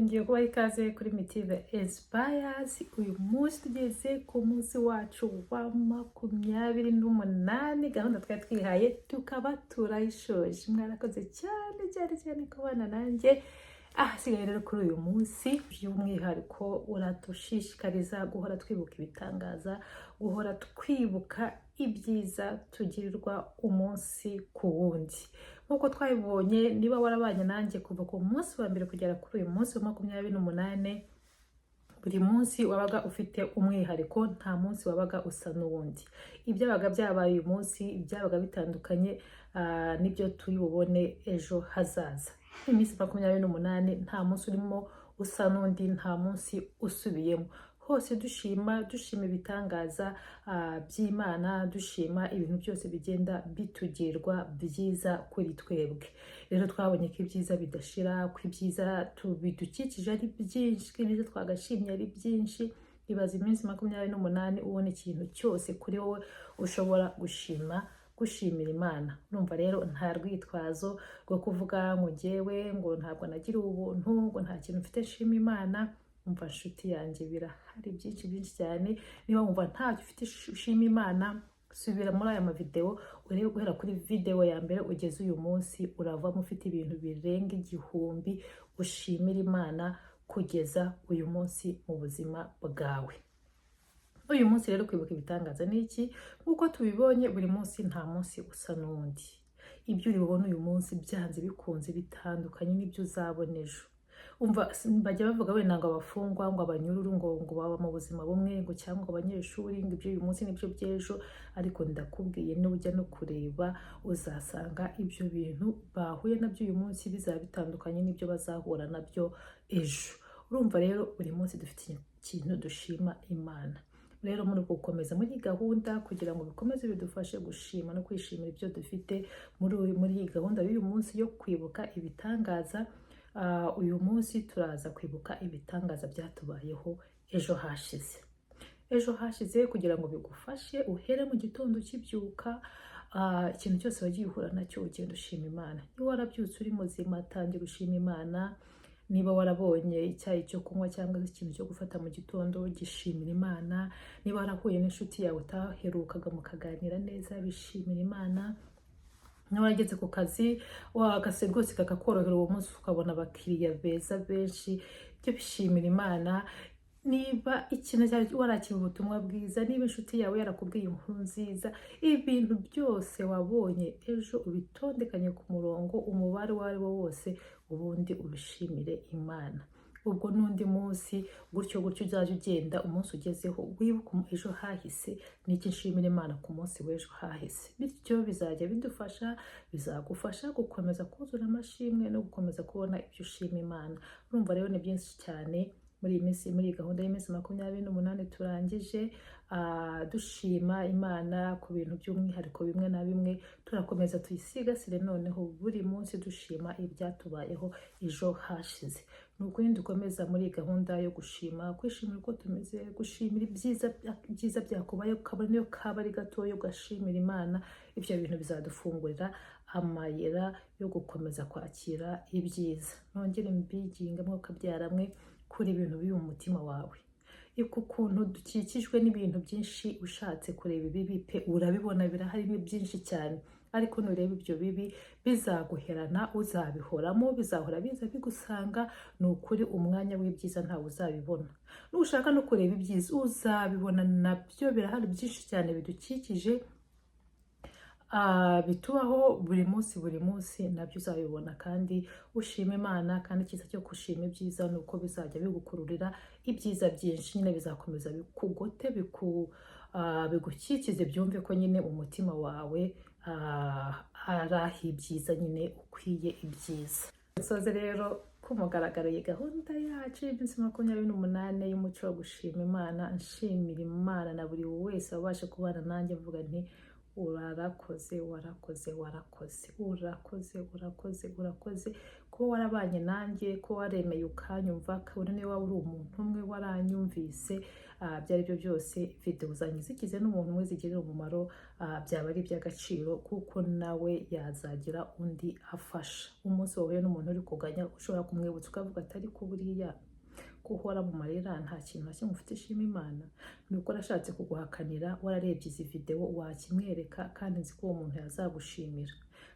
Ngiye kubaha ikaze kuri Mitive Inspires. Uyu munsi tugeze ku munsi wacu wa 28. Gahunda twari twihaye tukaba turayishoje. Mwarakoze cyane kubana nanjye. Sigaye rero kuri uyu munsi by'umwihariko uradushishikariza guhora twibuka ibitangaza, guhora twibuka ibyiza tugirirwa umunsi ku wundi. Nkuko twabibonye, niba warabanye nanjye kuva ku munsi wa mbere kugera kuri uyu munsi wa 28, buri munsi wabaga ufite umwihariko, nta munsi wabaga usa n'uwundi. Ibyabaga byabaye uyu munsi byabaga bitandukanye nibyo turi bubone ejo hazaza. Iminsi 28 nta munsi urimo usa n'undi, nta munsi usubiyemo. Hose dushima ibitangaza by'Imana, dushima ibintu byose bigenda bitugirwa byiza kuri twebwe. Rero twabonye ko ibyiza bidashira, ko ibyiza bidukikije ari byinshi, ko ibyiza twagashimye ari byinshi. Ibaza iminsi 28 ubona ikintu cyose kuri wowe ushobora gushimira Imana. Numva rero nta rwitwazo rwo kuvuga ngo njyewe ngo ntabwo nagira ubuntu, ngo nta kintu mfite nshima Imana. Umva nshuti yanjye, birahari byinshi cyane. Niba wumva ntacyo ufite ushima Imana, subira muri aya mavideo urebe guhera kuri video ya mbere ugeze uyu munsi, uravamo ufite ibintu birenga 1000 ushimira Imana kugeza uyu munsi mu buzima bwawe. Uyu munsi rero kwibuka ibitangaza ni iki? Nkuko tubibonye, buri munsi nta munsi usa n'undi. Ibyo uri bubone uyu munsi byanze bikunze bitandukanye n'ibyo uzabona ejo. Umva bajya bavuga wenda ngo abafungwa, ngo abanyururu, ngo baba mu buzima bumwe, ngo cyangwa abanyeshuri, ngo ibyo uyu munsi nibyo by'ejo. Ariko ndakubwiye, n'ujya no kureba uzasanga ibyo bintu bahuye nabyo uyu munsi bizaba bitandukanye n'ibyo bazahura nabyo ejo. Urumva rero buri munsi dufite ikintu dushima Imana. Rero muri gukomeza muri gahunda kugira ngo bikomeze bidufashe gushima no kwishimira ibyo dufite muri iyi gahunda y'uyu munsi yo kwibuka ibitangaza. Uyu munsi turaza kwibuka ibitangaza byatubayeho ejo hashize kugira ngo bigufashe uhere mu gitondo kibyuka. Ikintu cyose wagiye uhura nacyo ugenda ushima Imana. Niba warabyutse uri muzima, tangira ushima Imana. Niba warabonye icyayi cyo kunywa cyangwa ikintu cyo gufata mu gitondo, gishimira Imana. Niba warahuye n'inshuti yawe utaherukaga mukaganira neza, bishimira Imana. Niba wageze ku kazi wagase rwose kakakorohera uwo munsi ukabona abakiriya beza benshi, byo bishimira Imana. Niba ikintu cyari warakira ubutumwa bwiza, niba inshuti yawe yarakubwiye inkuru nziza, ibintu byose wabonye ejo ubitondekanye ku murongo, umubare wari wo wose, ubundi ubishimire Imana. Ubwo n'undi munsi gutyo uzaje ugenda, umunsi ugezeho wibuka ejo hahise, n'iki nshimira Imana ku munsi w'ejo hahise. Bityo bizajya bidufasha, bizagufasha gukomeza kuzura amashimwe no gukomeza kubona ibyo ushima Imana. Urumva rero ni byinshi cyane muri iyi minsi, muri gahunda y'iminsi 28 turangije dushima Imana ku bintu by'umwihariko bimwe na bimwe. Turakomeza tuyisigasire noneho buri munsi dushima ibyatubayeho ejo hashize. Nuko dukomeza muri gahunda yo gushima, kwishimira uko tumeze, gushimira ibyiza byakubaye, kabone niyo kaba ari gatoya ugashimira Imana. Ibyo bintu bizadufungurira amayira yo gukomeza kwakira ibyiza. Nongere mbiginga mwuka byaramwe kuri ibintu biri mu mutima wawe. Iko ukuntu dukikijwe n'ibintu byinshi, ushatse kureba ibibi pe urabibona, birahari ni byinshi cyane. Ariko nureba ibyo bibi bizaguherana, uzabihoramo, bizahora biza bigusanga. Ni ukuri umwanya w'ibyiza ntawe uzabibona. Nushaka no kureba ibyiza uzabibona, nabyo birahari byinshi cyane bidukikije, bitubaho buri munsi nabyo uzabibona. Kandi ushima Imana, kandi icyiza cyo gushima ibyiza ni uko bizajya bigukururira ibyiza byinshi. Nyine bizakomeza bikugote, bigukikize, byumve ko nyine umutima wawe arahi ibyiza, nyine ukwiye ibyiza. Soze rero kumugaragaro iyi gahunda yacu y'iminsi 28 y'umuco wo gushima Imana. Nshimira Imana na buri wese wabasha kubana nanjye, mvuga nti warakoze ku kuba warabanye nanjye, ko waremeye ukanyumva, kabone niba waba uri umuntu umwe waranyumvise, byari byo byose video zanjye zigize n'umuntu umwe zigirira umumaro, byaba ari iby'agaciro, kuko nawe yazagira undi afasha. Umunsi wahuye n'umuntu uri kuganya, ushobora kumwibutsa ukavuga ati ariko buriya ko uhora mu marira nta kintu na kimwe ufite ishima Imana, nuko nashatse kuguhakanira wararebye izi video wakimwereka, kandi nzi ko uwo muntu yazagushimira.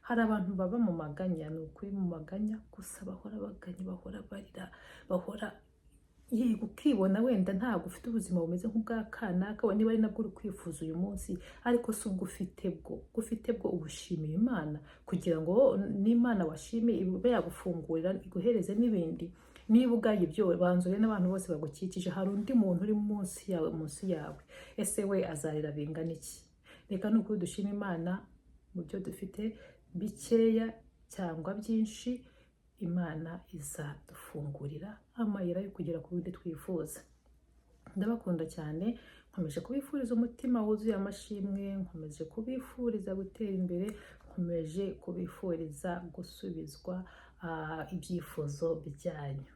Hari abantu baba mu maganya, ni ukuri mu maganya gusa, bahora baganya, bahora barira, bahora yego ukibona wenda ntabwo ufite ubuzima bumeze nk'ubwa kanaka, niba ari nabwo uri kwifuza uyu munsi, ariko si ubwo ufite bwo ubushimiye Imana, kugira ngo n'Imana washimiye ibe yagufungurira iguhereze n'ibindi. Niba ugaye ibyo banzure n'abantu bose bagukikije, hari undi muntu uri munsi yawe, ese we azarira bingana iki? Reka ni ukuri dushima Imana mu byo dufite bikeya cyangwa byinshi, Imana izadufungurira amayira yo kugera ku bindi twifuza. Ndabakunda cyane, nkomeje kubifuriza umutima wuzuye amashimwe, nkomeje kubifuriza gutera imbere, nkomeje kubifuriza gusubizwa ibyifuzo byanyu.